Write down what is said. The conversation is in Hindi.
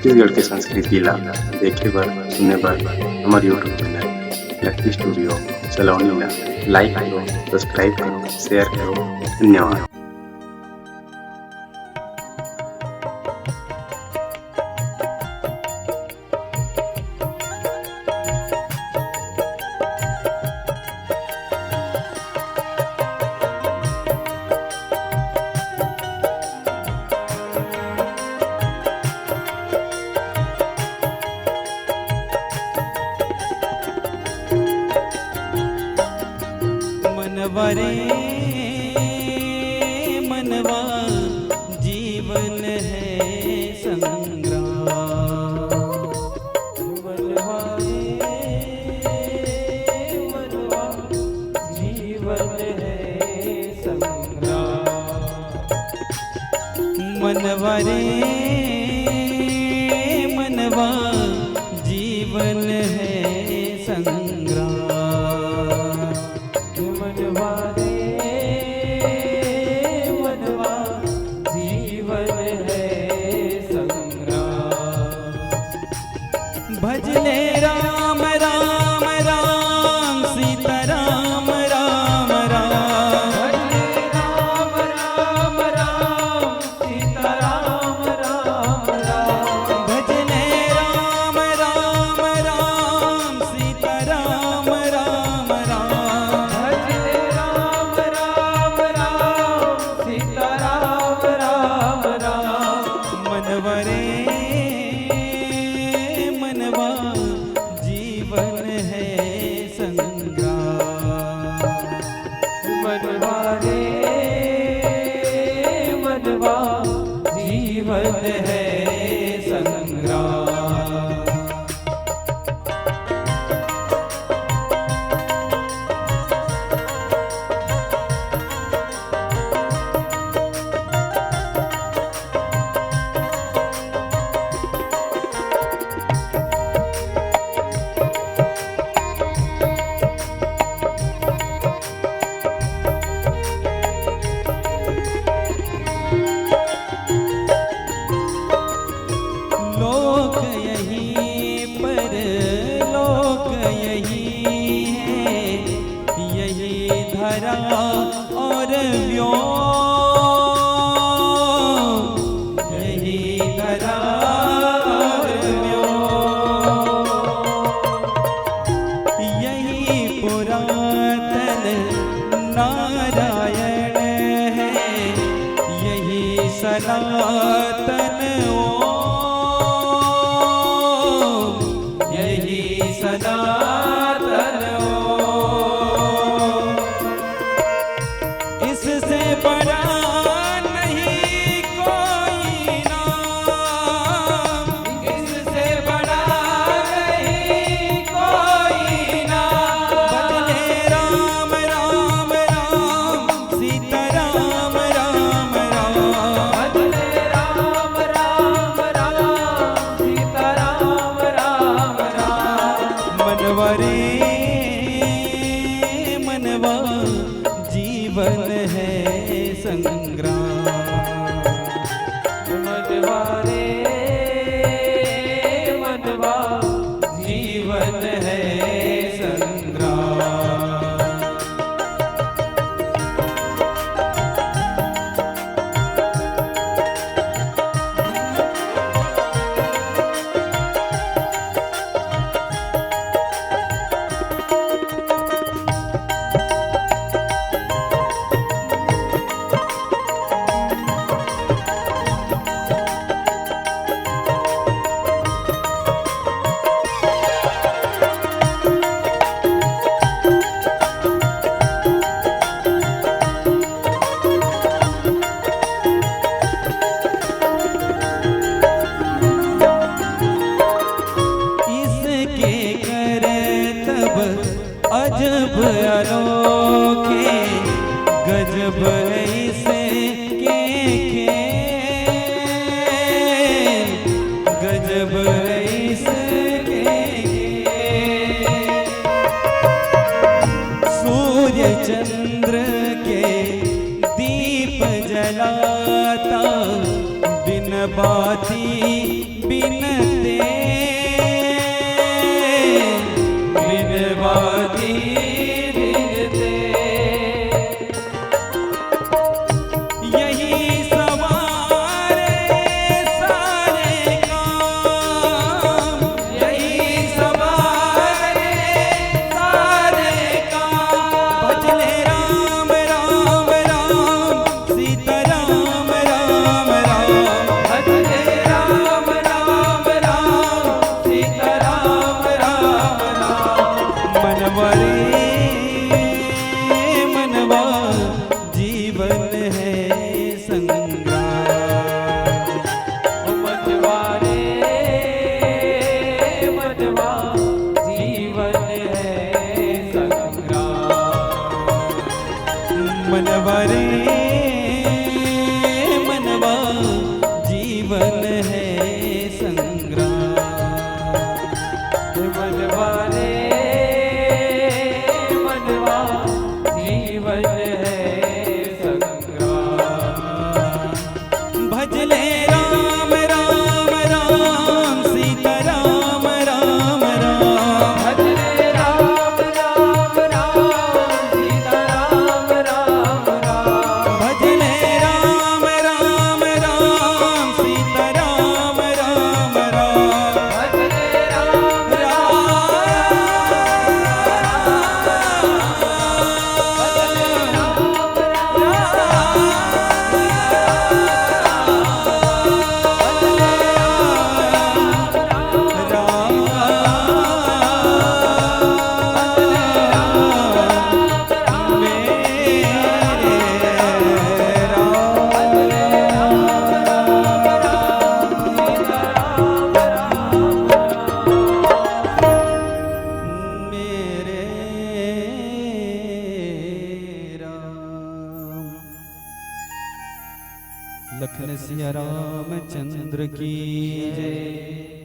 छत्तीसगढ़ के संस्कृति ला देखे बर सुने बर हमारे यूट्यूब चैनल लकी स्टूडियो सलोनी ला लाइक करो, सब्सक्राइब करो, शेयर करो। धन्यवाद। मनवरे मनवा जीवन है संग्राम, मनवारे मनवा जीवन है संग्राम, मनवरे मनवा जीवन है संग्राम, मनवारे मनवा जीवन है संग्राम। भजले राम राम राम सीता राम राम राम, भजले राम राम राम सीता राम राम राम, भजले राम राम राम सीता राम राम राम, भजले राम राम राम सीता राम राम राम। मनवरे मनवा जीवन है संग्राम, मनवारे मनवा जीवन है संग्राम। लोक यही पर लोक यही है, यही धरा और व्योम, यही धरा और व्योम, यही पुरातन नारायण है, यही सनातन सनातन ओम। इससे बड़ा नहीं कोई नाम, इससे बड़ा नहीं कोई नाम। भजले राम राम राम सीता राम राम राम, भजले राम राम राम सीता राम राम राम। मनवरे मनवा जीवन है संग्राम, मनवारे मनवा जीवन है संग्राम। अजब अनोखे गजब ऐसे के गजब ऐसे के। सूर्य चंद्र के जलाता बिन बाती बिन मनवा रे मनवा जीवन है संग्राम। मनवा रे मनवा जीवन है संग्राम। भजले राम राम राम सीता राम राम राम। भजले राम राम राम सीता राम राम राम। भजले राम राम राम सीता राम राम राम। भजले राम लखन सिया रामचंद्र की जय।